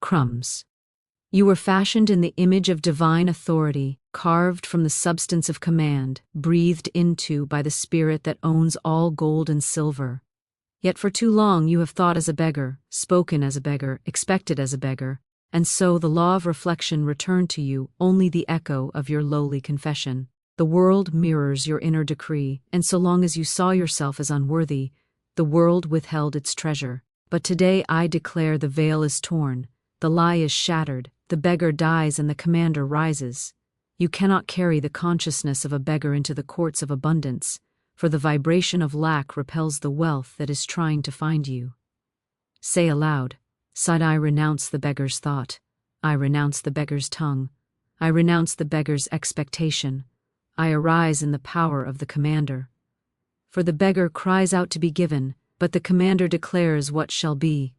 Crumbs. You were fashioned in the image of divine authority, carved from the substance of command, breathed into by the spirit that owns all gold and silver. Yet for too long you have thought as a beggar, spoken as a beggar, expected as a beggar, and so the law of reflection returned to you only the echo of your lowly confession. The world mirrors your inner decree, and so long as you saw yourself as unworthy, the world withheld its treasure. But today I declare the veil is torn, the lie is shattered, the beggar dies and the commander rises. You cannot carry the consciousness of a beggar into the courts of abundance, for the vibration of lack repels the wealth that is trying to find you. Say aloud, I renounce the beggar's thought. I renounce the beggar's tongue. I renounce the beggar's expectation. I arise in the power of the commander. For the beggar cries out to be given, but the commander declares what shall be.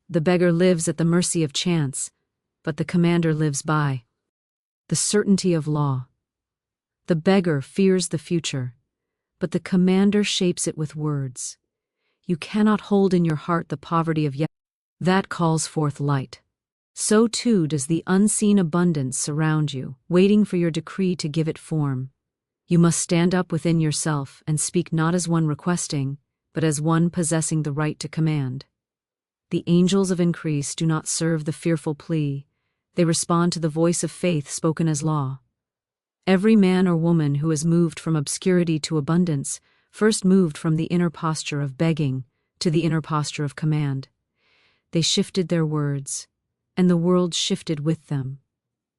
The beggar lives at the mercy of chance, but the commander lives by the certainty of law. The beggar fears the future, but the commander shapes it with words. You cannot hold in your heart the poverty of yesterday. That calls forth light. So too does the unseen abundance surround you, waiting for your decree to give it form. You must stand up within yourself and speak not as one requesting, but as one possessing the right to command. The angels of increase do not serve the fearful plea, they respond to the voice of faith spoken as law. Every man or woman who has moved from obscurity to abundance first moved from the inner posture of begging to the inner posture of command. They shifted their words, and the world shifted with them.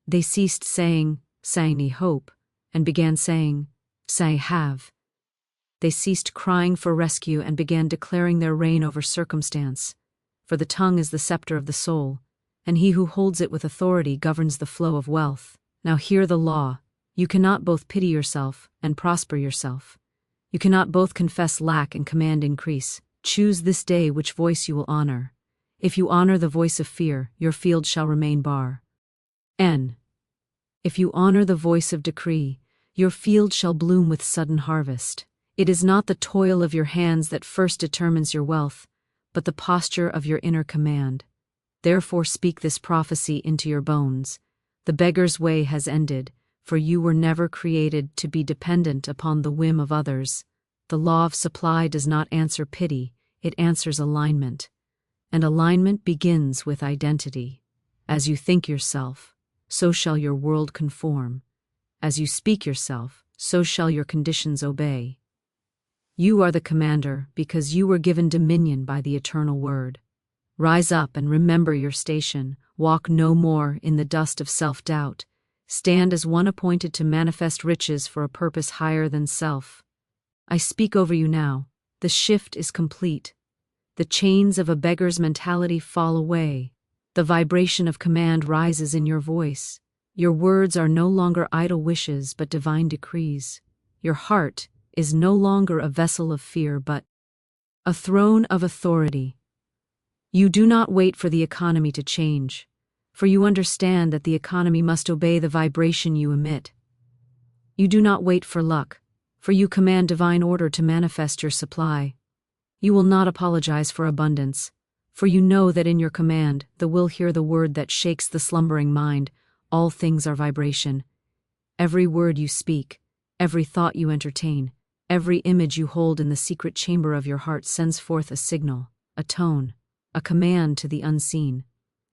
They ceased saying, "Say me hope," and began saying, "Say have." They ceased crying for rescue and began declaring their reign over circumstance. For the tongue is the scepter of the soul, and he who holds it with authority governs the flow of wealth. Now hear the law. You cannot both pity yourself and prosper yourself. You cannot both confess lack and command increase. Choose this day which voice you will honor. If you honor the voice of fear, your field shall remain bare. If you honor the voice of decree, your field shall bloom with sudden harvest. It is not the toil of your hands that first determines your wealth, but the posture of your inner command. Therefore speak this prophecy into your bones. The beggar's way has ended, for you were never created to be dependent upon the whim of others. The law of supply does not answer pity, it answers alignment. And alignment begins with identity. As you think yourself, so shall your world conform. As you speak yourself, so shall your conditions obey. You are the commander because you were given dominion by the eternal word. Rise up and remember your station. Walk no more in the dust of self-doubt. Stand as one appointed to manifest riches for a purpose higher than self. I speak over you now. The shift is complete. The chains of a beggar's mentality fall away. The vibration of command rises in your voice. Your words are no longer idle wishes but divine decrees. Your heart is no longer a vessel of fear but a throne of authority. You do not wait for the economy to change, for you understand that the economy must obey the vibration you emit. You do not wait for luck, for you command divine order to manifest your supply. You will not apologize for abundance, for you know that in your command the will hear the word that shakes the slumbering mind. All things are vibration. Every word you speak, every thought you entertain, every image you hold in the secret chamber of your heart sends forth a signal, a tone, a command to the unseen,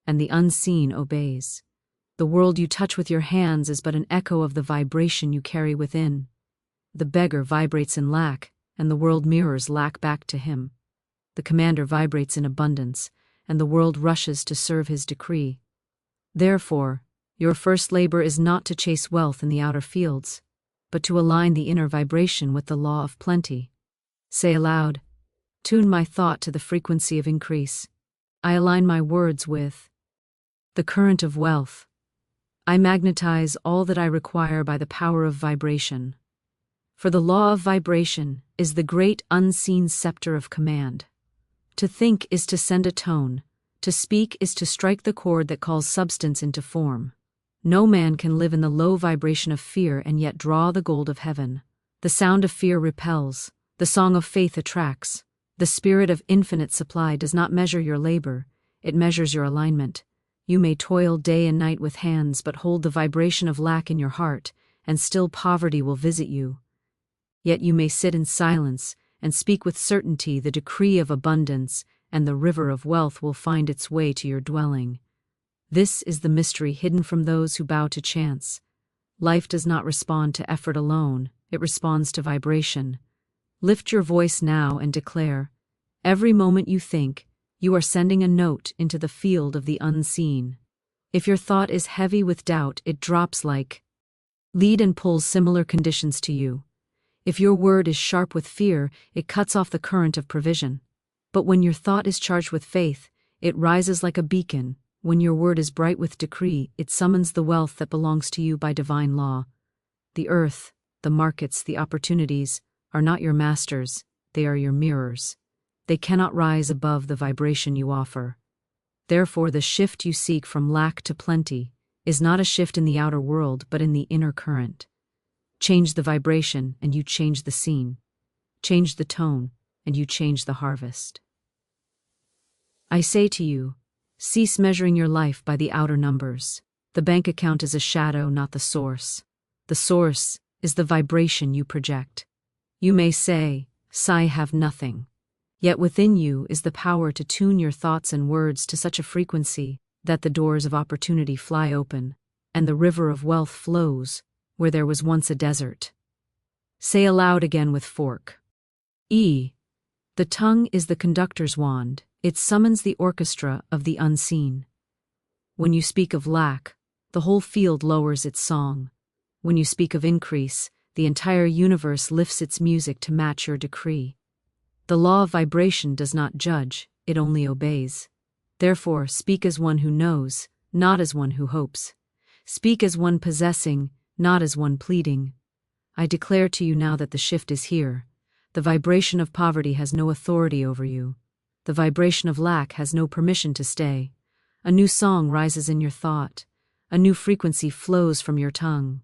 and the unseen obeys. The world you touch with your hands is but an echo of the vibration you carry within. The beggar vibrates in lack, and the world mirrors lack back to him. The commander vibrates in abundance, and the world rushes to serve his decree. Therefore, your first labor is not to chase wealth in the outer fields, but to align the inner vibration with the law of plenty. Say aloud, tune my thought to the frequency of increase. I align my words with the current of wealth. I magnetize all that I require by the power of vibration. For the law of vibration is the great unseen scepter of command. To think is to send a tone, to speak is to strike the chord that calls substance into form. No man can live in the low vibration of fear and yet draw the gold of heaven. The sound of fear repels, the song of faith attracts. The spirit of infinite supply does not measure your labor, it measures your alignment. You may toil day and night with hands, but hold the vibration of lack in your heart, and still poverty will visit you. Yet you may sit in silence and speak with certainty the decree of abundance, and the river of wealth will find its way to your dwelling. This is the mystery hidden from those who bow to chance. Life does not respond to effort alone, it responds to vibration. Lift your voice now and declare, every moment you think, you are sending a note into the field of the unseen. If your thought is heavy with doubt, it drops like lead and pulls similar conditions to you. If your word is sharp with fear, it cuts off the current of provision. But when your thought is charged with faith, it rises like a beacon. When your word is bright with decree, it summons the wealth that belongs to you by divine law. The earth, the markets, the opportunities are not your masters, they are your mirrors. They cannot rise above the vibration you offer. Therefore, the shift you seek from lack to plenty is not a shift in the outer world, but in the inner current. Change the vibration, and you change the scene. Change the tone, and you change the harvest. I say to you, cease measuring your life by the outer numbers. The bank account is a shadow, not the source. The source is the vibration you project. You may say, I have nothing. Yet within you is the power to tune your thoughts and words to such a frequency that the doors of opportunity fly open, and the river of wealth flows where there was once a desert. Say aloud again with fork. The tongue is the conductor's wand, it summons the orchestra of the unseen. When you speak of lack, the whole field lowers its song. When you speak of increase, the entire universe lifts its music to match your decree. The law of vibration does not judge, it only obeys. Therefore, speak as one who knows, not as one who hopes. Speak as one possessing, not as one pleading. I declare to you now that the shift is here. The vibration of poverty has no authority over you. The vibration of lack has no permission to stay. A new song rises in your thought. A new frequency flows from your tongue.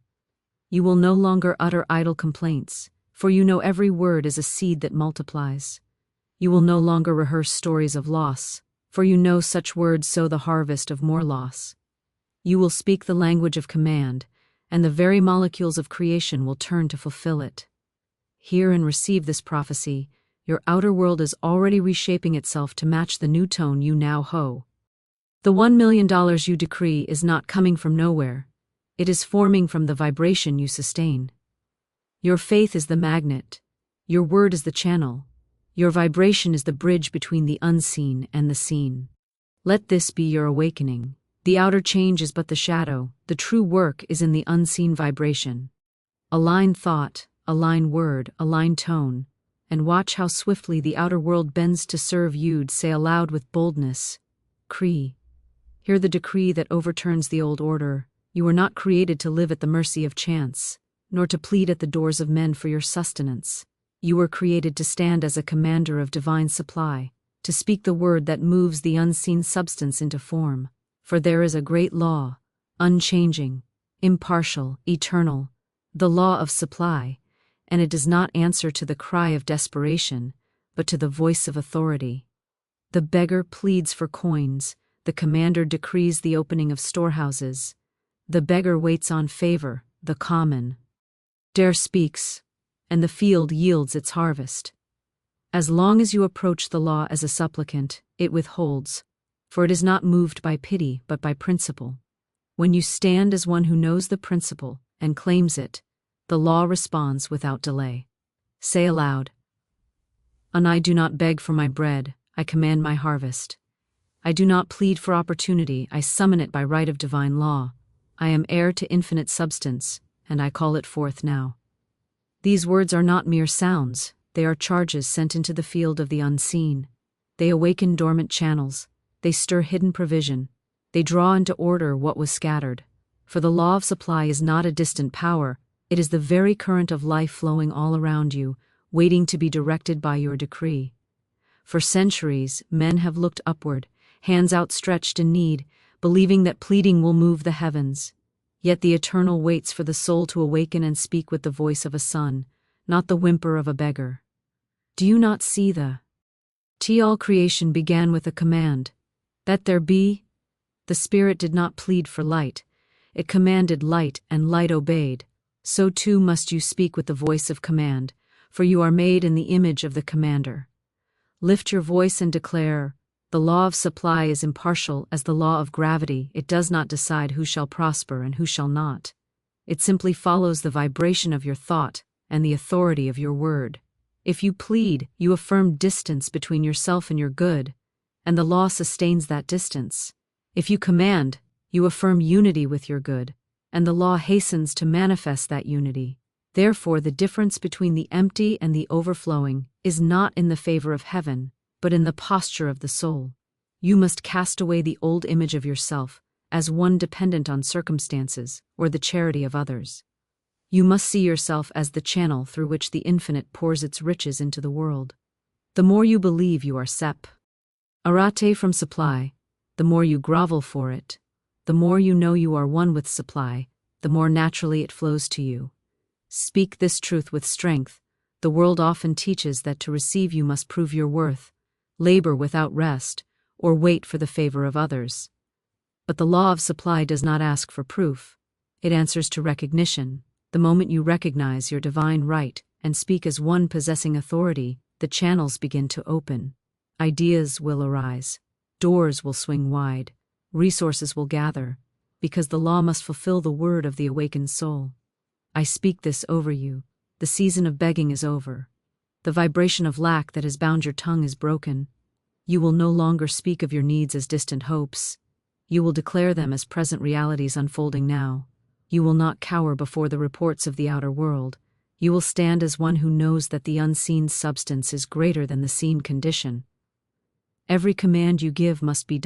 You will no longer utter idle complaints, for you know every word is a seed that multiplies. You will no longer rehearse stories of loss, for you know such words sow the harvest of more loss. You will speak the language of command, and the very molecules of creation will turn to fulfill it. Hear and receive this prophecy. Your outer world is already reshaping itself to match the new tone you now hoe. The $1 million you decree is not coming from nowhere. It is forming from the vibration you sustain. Your faith is the magnet. Your word is the channel. Your vibration is the bridge between the unseen and the seen. Let this be your awakening. The outer change is but the shadow. The true work is in the unseen vibration. Align thought, align word, align tone, and watch how swiftly the outer world bends to serve you. Say aloud with boldness, Cree. Hear the decree that overturns the old order. You were not created to live at the mercy of chance, nor to plead at the doors of men for your sustenance. You were created to stand as a commander of divine supply, to speak the word that moves the unseen substance into form. For there is a great law, unchanging, impartial, eternal, the law of supply, and it does not answer to the cry of desperation, but to the voice of authority. The beggar pleads for coins, the commander decrees the opening of storehouses. The beggar waits on favor, the common dare speaks, and the field yields its harvest. As long as you approach the law as a supplicant, it withholds, for it is not moved by pity but by principle. When you stand as one who knows the principle and claims it, the law responds without delay. Say aloud, and I do not beg for my bread, I command my harvest. I do not plead for opportunity, I summon it by right of divine law. I am heir to infinite substance, and I call it forth now. These words are not mere sounds, they are charges sent into the field of the unseen. They awaken dormant channels, they stir hidden provision, they draw into order what was scattered. For the law of supply is not a distant power, it is the very current of life flowing all around you, waiting to be directed by your decree. For centuries, men have looked upward, hands outstretched in need, believing that pleading will move the heavens. Yet the eternal waits for the soul to awaken and speak with the voice of a son, not the whimper of a beggar. Do you not see all creation began with a command? Let there be. The Spirit did not plead for light. It commanded light, and light obeyed. So too must you speak with the voice of command, for you are made in the image of the Commander. Lift your voice and declare, the law of supply is impartial as the law of gravity. It does not decide who shall prosper and who shall not. It simply follows the vibration of your thought and the authority of your word. If you plead, you affirm distance between yourself and your good, and the law sustains that distance. If you command, you affirm unity with your good, and the law hastens to manifest that unity. Therefore, the difference between the empty and the overflowing is not in the favor of heaven, but in the posture of the soul. You must cast away the old image of yourself as one dependent on circumstances or the charity of others. You must see yourself as the channel through which the infinite pours its riches into the world. The more you believe you are separate from supply, the more you grovel for it. The more you know you are one with supply, the more naturally it flows to you. Speak this truth with strength. The world often teaches that to receive you must prove your worth, labor without rest, or wait for the favor of others. But the law of supply does not ask for proof. It answers to recognition. The moment you recognize your divine right and speak as one possessing authority, the channels begin to open. Ideas will arise. Doors will swing wide. Resources will gather, because the law must fulfill the word of the awakened soul. I speak this over you. The season of begging is over. The vibration of lack that has bound your tongue is broken. You will no longer speak of your needs as distant hopes. You will declare them as present realities unfolding now. You will not cower before the reports of the outer world. You will stand as one who knows that the unseen substance is greater than the seen condition. Every command you give must be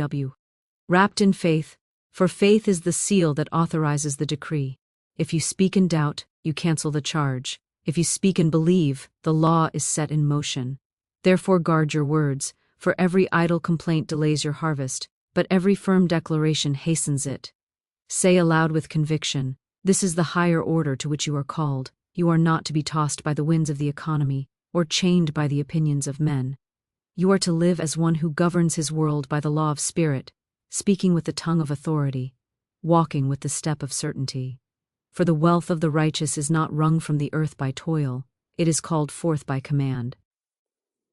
wrapped in faith, for faith is the seal that authorizes the decree. If you speak in doubt, you cancel the charge. If you speak and believe, the law is set in motion. Therefore guard your words, for every idle complaint delays your harvest, but every firm declaration hastens it. Say aloud with conviction, this is the higher order to which you are called. You are not to be tossed by the winds of the economy, or chained by the opinions of men. You are to live as one who governs his world by the law of spirit, speaking with the tongue of authority, walking with the step of certainty. For the wealth of the righteous is not wrung from the earth by toil, it is called forth by command.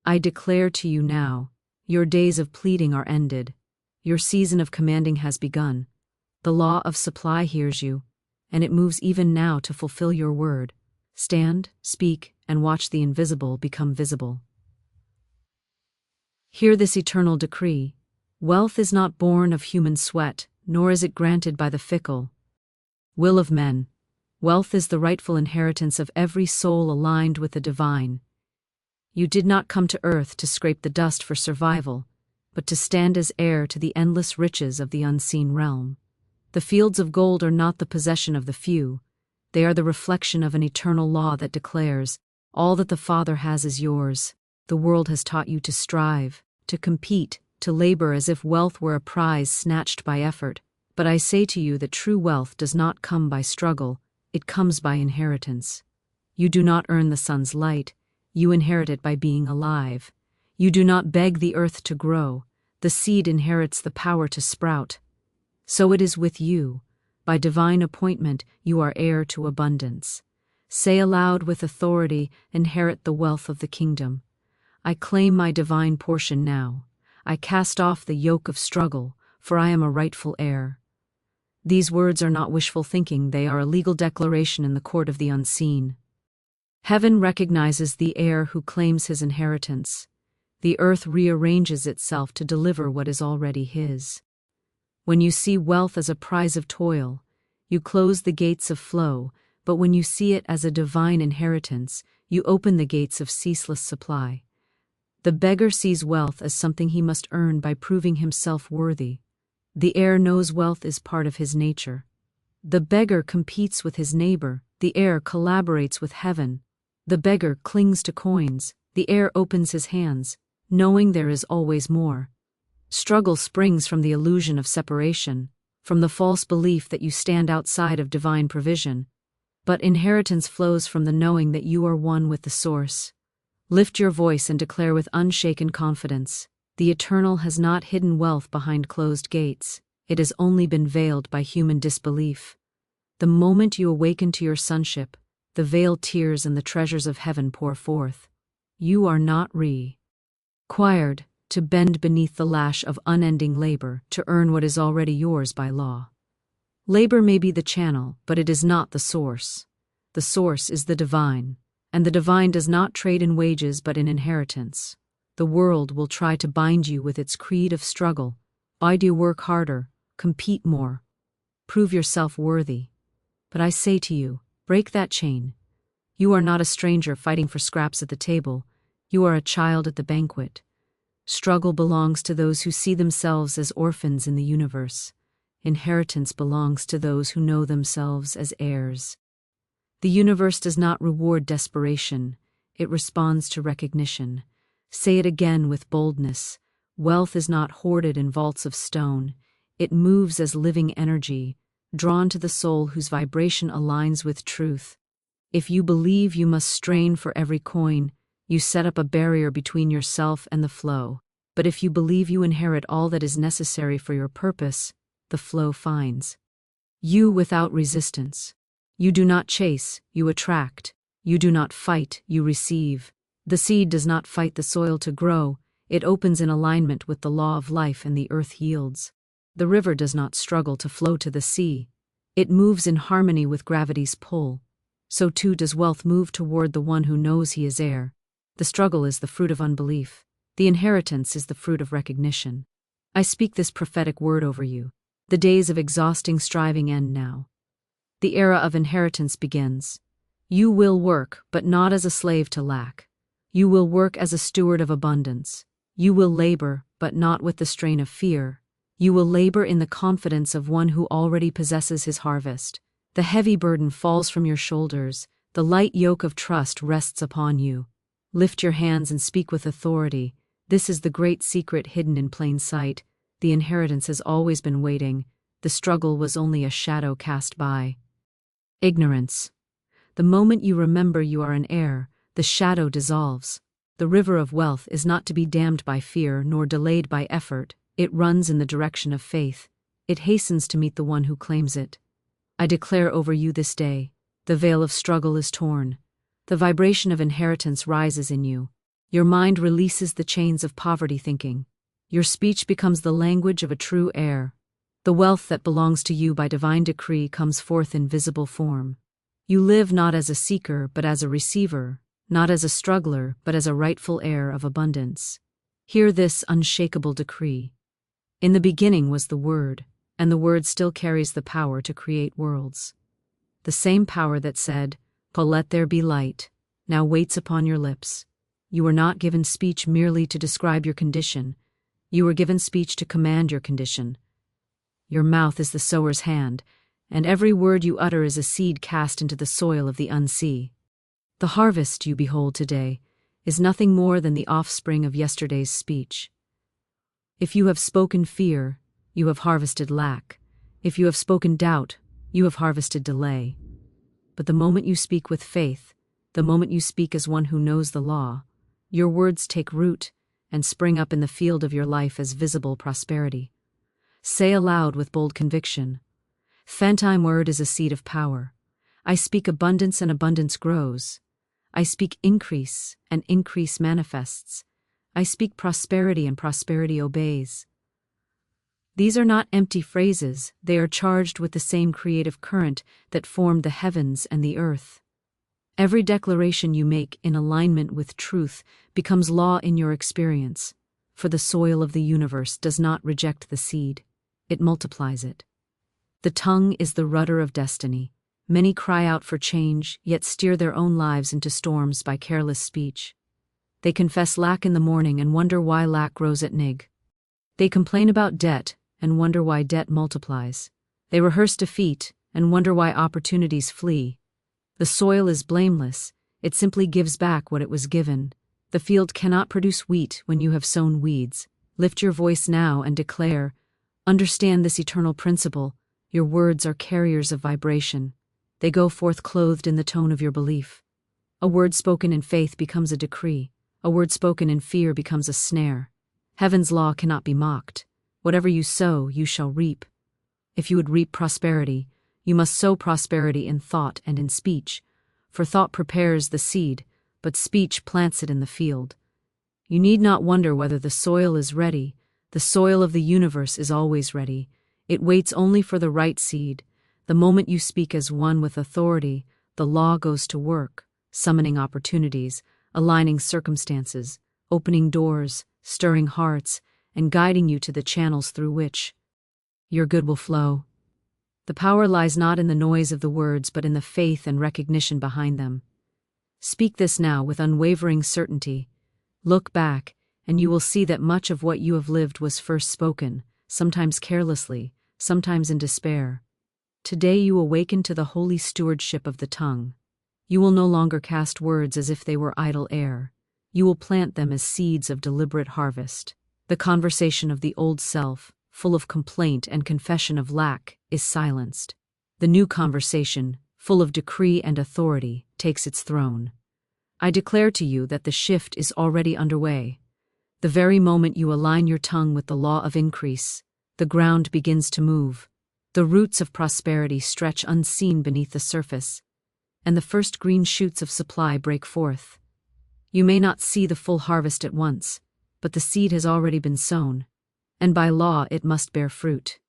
I declare to you now, your days of pleading are ended, your season of commanding has begun. The law of supply hears you, and it moves even now to fulfill your word. Stand, speak, and watch the invisible become visible. Hear this eternal decree. Wealth is not born of human sweat, nor is it granted by the fickle will of men. Wealth is the rightful inheritance of every soul aligned with the divine. You did not come to earth to scrape the dust for survival, but to stand as heir to the endless riches of the unseen realm. The fields of gold are not the possession of the few. They are the reflection of an eternal law that declares, all that the Father has is yours. The world has taught you to strive, to compete, to labor as if wealth were a prize snatched by effort. But I say to you that true wealth does not come by struggle, it comes by inheritance. You do not earn the sun's light, you inherit it by being alive. You do not beg the earth to grow, the seed inherits the power to sprout. So it is with you. By divine appointment, you are heir to abundance. Say aloud with authority, inherit the wealth of the kingdom. I claim my divine portion now. I cast off the yoke of struggle, for I am a rightful heir. These words are not wishful thinking, they are a legal declaration in the court of the unseen. Heaven recognizes the heir who claims his inheritance. The earth rearranges itself to deliver what is already his. When you see wealth as a prize of toil, you close the gates of flow, but when you see it as a divine inheritance, you open the gates of ceaseless supply. The beggar sees wealth as something he must earn by proving himself worthy. The heir knows wealth is part of his nature. The beggar competes with his neighbor, the heir collaborates with heaven. The beggar clings to coins, the heir opens his hands, knowing there is always more. Struggle springs from the illusion of separation, from the false belief that you stand outside of divine provision. But inheritance flows from the knowing that you are one with the source. Lift your voice and declare with unshaken confidence, The Eternal has not hidden wealth behind closed gates, it has only been veiled by human disbelief. The moment you awaken to your sonship, the veiled tears and the treasures of heaven pour forth. You are not required to bend beneath the lash of unending labor to earn what is already yours by law. Labor may be the channel, but it is not the source. The source is the divine, and the divine does not trade in wages but in inheritance. The world will try to bind you with its creed of struggle. Why do you work harder, compete more, prove yourself worthy? But I say to you, break that chain. You are not a stranger fighting for scraps at the table. You are a child at the banquet. Struggle belongs to those who see themselves as orphans in the universe. Inheritance belongs to those who know themselves as heirs. The universe does not reward desperation, it responds to recognition. Say it again with boldness. Wealth is not hoarded in vaults of stone. It moves as living energy, drawn to the soul whose vibration aligns with truth. If you believe you must strain for every coin, you set up a barrier between yourself and the flow. But if you believe you inherit all that is necessary for your purpose, the flow finds you without resistance. You do not chase, you attract. You do not fight, you receive. The seed does not fight the soil to grow, it opens in alignment with the law of life and the earth yields. The river does not struggle to flow to the sea. It moves in harmony with gravity's pull. So too does wealth move toward the one who knows he is heir. The struggle is the fruit of unbelief. The inheritance is the fruit of recognition. I speak this prophetic word over you. The days of exhausting striving end now. The era of inheritance begins. You will work, but not as a slave to lack. You will work as a steward of abundance. You will labor, but not with the strain of fear. You will labor in the confidence of one who already possesses his harvest. The heavy burden falls from your shoulders. The light yoke of trust rests upon you. Lift your hands and speak with authority. This is the great secret hidden in plain sight. The inheritance has always been waiting. The struggle was only a shadow cast by ignorance. The moment you remember you are an heir, the shadow dissolves. The river of wealth is not to be dammed by fear nor delayed by effort. It runs in the direction of faith. It hastens to meet the one who claims it. I declare over you this day, the veil of struggle is torn. The vibration of inheritance rises in you. Your mind releases the chains of poverty thinking. Your speech becomes the language of a true heir. The wealth that belongs to you by divine decree comes forth in visible form. You live not as a seeker but as a receiver, not as a struggler but as a rightful heir of abundance. Hear this unshakable decree. In the beginning was the Word, and the Word still carries the power to create worlds. The same power that said, "Let there be light," now waits upon your lips. You were not given speech merely to describe your condition. You were given speech to command your condition. Your mouth is the sower's hand, and every word you utter is a seed cast into the soil of the unseen. The harvest you behold today is nothing more than the offspring of yesterday's speech. If you have spoken fear, you have harvested lack. If you have spoken doubt, you have harvested delay. But the moment you speak with faith, the moment you speak as one who knows the law, your words take root and spring up in the field of your life as visible prosperity. Say aloud with bold conviction, "Phantom word is a seed of power. I speak abundance and abundance grows. I speak increase and increase manifests. I speak prosperity and prosperity obeys." These are not empty phrases, they are charged with the same creative current that formed the heavens and the earth. Every declaration you make in alignment with truth becomes law in your experience, for the soil of the universe does not reject the seed, it multiplies it. The tongue is the rudder of destiny. Many cry out for change, yet steer their own lives into storms by careless speech. They confess lack in the morning and wonder why lack grows at night. They complain about debt and wonder why debt multiplies. They rehearse defeat and wonder why opportunities flee. The soil is blameless, it simply gives back what it was given. The field cannot produce wheat when you have sown weeds. Lift your voice now and declare, understand this eternal principle, your words are carriers of vibration. They go forth clothed in the tone of your belief. A word spoken in faith becomes a decree. A word spoken in fear becomes a snare. Heaven's law cannot be mocked. Whatever you sow, you shall reap. If you would reap prosperity, you must sow prosperity in thought and in speech, for thought prepares the seed, but speech plants it in the field. You need not wonder whether the soil is ready. The soil of the universe is always ready. It waits only for the right seed. The moment you speak as one with authority, the law goes to work, summoning opportunities, aligning circumstances, opening doors, stirring hearts, and guiding you to the channels through which your good will flow. The power lies not in the noise of the words, but in the faith and recognition behind them. Speak this now with unwavering certainty. Look back, and you will see that much of what you have lived was first spoken, sometimes carelessly, sometimes in despair. Today you awaken to the holy stewardship of the tongue. You will no longer cast words as if they were idle air. You will plant them as seeds of deliberate harvest. The conversation of the old self, full of complaint and confession of lack, is silenced. The new conversation, full of decree and authority, takes its throne. I declare to you that the shift is already underway. The very moment you align your tongue with the law of increase, the ground begins to move. The roots of prosperity stretch unseen beneath the surface, and the first green shoots of supply break forth. You may not see the full harvest at once, but the seed has already been sown, and by law it must bear fruit.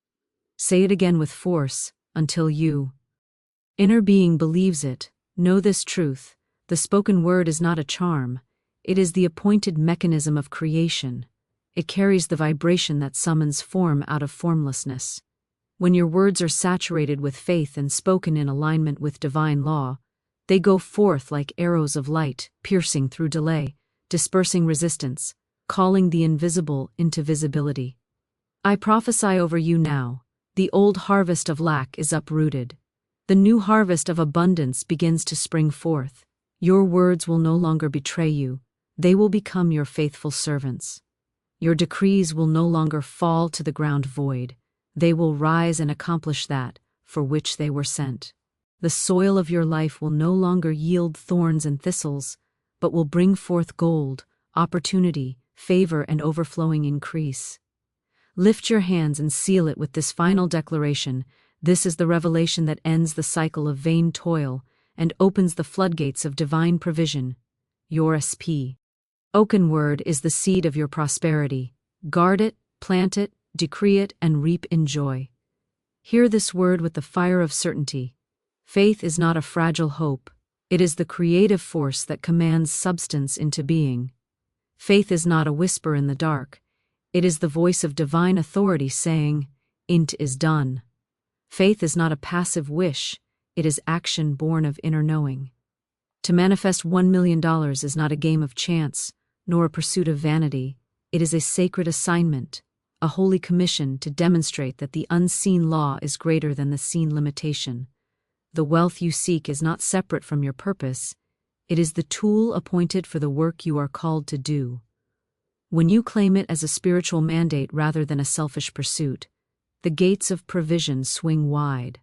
Say it again with force, until you inner being believes it. Know this truth: the spoken word is not a charm, it is the appointed mechanism of creation. It carries the vibration that summons form out of formlessness. When your words are saturated with faith and spoken in alignment with divine law, they go forth like arrows of light, piercing through delay, dispersing resistance, calling the invisible into visibility. I prophesy over you now: the old harvest of lack is uprooted. The new harvest of abundance begins to spring forth. Your words will no longer betray you, they will become your faithful servants. Your decrees will no longer fall to the ground void, they will rise and accomplish that for which they were sent. The soil of your life will no longer yield thorns and thistles, but will bring forth gold, opportunity, favor, and overflowing increase. Lift your hands and seal it with this final declaration. This is the revelation that ends the cycle of vain toil and opens the floodgates of divine provision. Your SP. Oaken word is the seed of your prosperity. Guard it, plant it, decree it, and reap in joy. Hear this word with the fire of certainty. Faith is not a fragile hope, it is the creative force that commands substance into being. Faith is not a whisper in the dark, it is the voice of divine authority saying, "It is done." Faith is not a passive wish, it is action born of inner knowing. To manifest $1 million is not a game of chance, nor a pursuit of vanity, it is a sacred assignment, a holy commission to demonstrate that the unseen law is greater than the seen limitation. The wealth you seek is not separate from your purpose, it is the tool appointed for the work you are called to do. When you claim it as a spiritual mandate rather than a selfish pursuit, the gates of provision swing wide.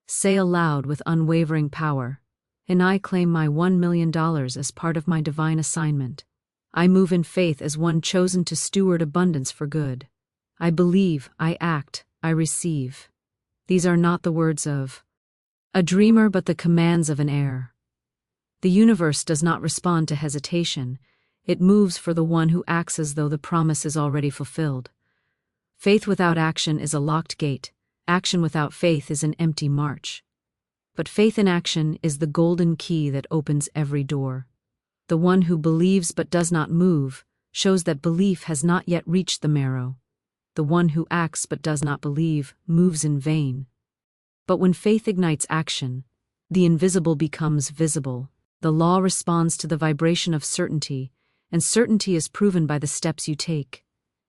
Say aloud with unwavering power, "And I claim my $1 million as part of my divine assignment. I move in faith as one chosen to steward abundance for good. I believe, I act, I receive." These are not the words of a dreamer but the commands of an heir. The universe does not respond to hesitation, it moves for the one who acts as though the promise is already fulfilled. Faith without action is a locked gate, action without faith is an empty march. But faith in action is the golden key that opens every door. The one who believes but does not move shows that belief has not yet reached the marrow. The one who acts but does not believe moves in vain. But when faith ignites action, the invisible becomes visible. The law responds to the vibration of certainty, and certainty is proven by the steps you take.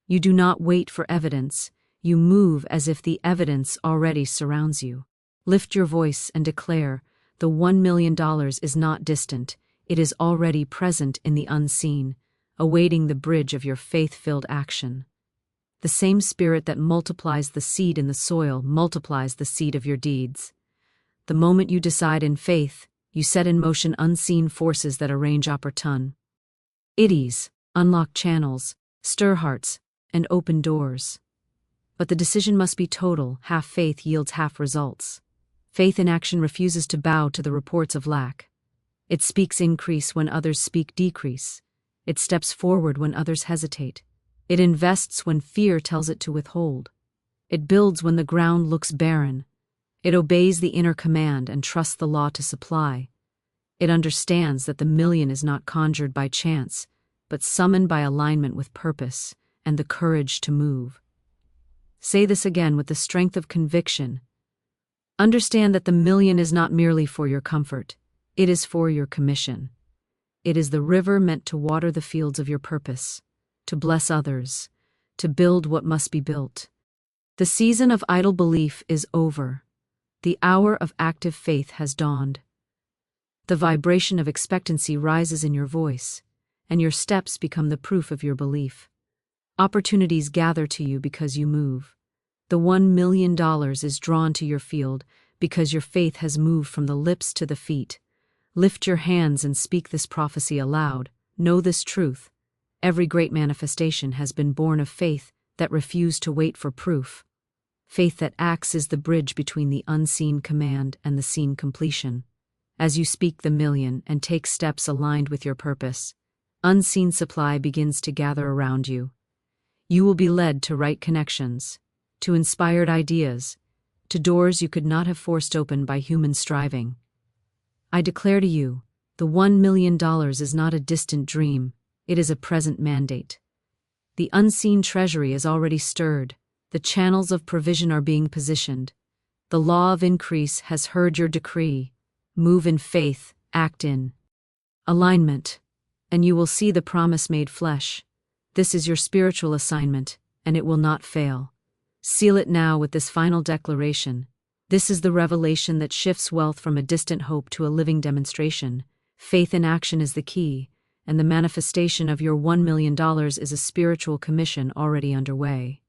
You do not wait for evidence, you move as if the evidence already surrounds you. Lift your voice and declare, the $1 million is not distant, it is already present in the unseen, awaiting the bridge of your faith-filled action. The same spirit that multiplies the seed in the soil multiplies the seed of your deeds. The moment you decide in faith, you set in motion unseen forces that arrange opportunities, unlock channels, stir hearts, and open doors. But the decision must be total. Half faith yields half results. Faith in action refuses to bow to the reports of lack. It speaks increase when others speak decrease. It steps forward when others hesitate. It invests when fear tells it to withhold. It builds when the ground looks barren. It obeys the inner command and trusts the law to supply. It understands that the million is not conjured by chance, but summoned by alignment with purpose and the courage to move. Say this again with the strength of conviction. Understand that the million is not merely for your comfort, it is for your commission. It is the river meant to water the fields of your purpose, to bless others, to build what must be built. The season of idle belief is over. The hour of active faith has dawned. The vibration of expectancy rises in your voice, and your steps become the proof of your belief. Opportunities gather to you because you move. The $1 million is drawn to your field because your faith has moved from the lips to the feet. Lift your hands and speak this prophecy aloud. Know this truth. Every great manifestation has been born of faith that refused to wait for proof. Faith that acts is the bridge between the unseen command and the seen completion. As you speak the million and take steps aligned with your purpose, unseen supply begins to gather around you. You will be led to right connections, to inspired ideas, to doors you could not have forced open by human striving. I declare to you, the $1 million is not a distant dream, it is a present mandate. The unseen treasury is already stirred, the channels of provision are being positioned. The law of increase has heard your decree. Move in faith, act in alignment, and you will see the promise made flesh. This is your spiritual assignment, and it will not fail. Seal it now with this final declaration. This is the revelation that shifts wealth from a distant hope to a living demonstration. Faith in action is the key, and the manifestation of your $1 million is a spiritual commission already underway.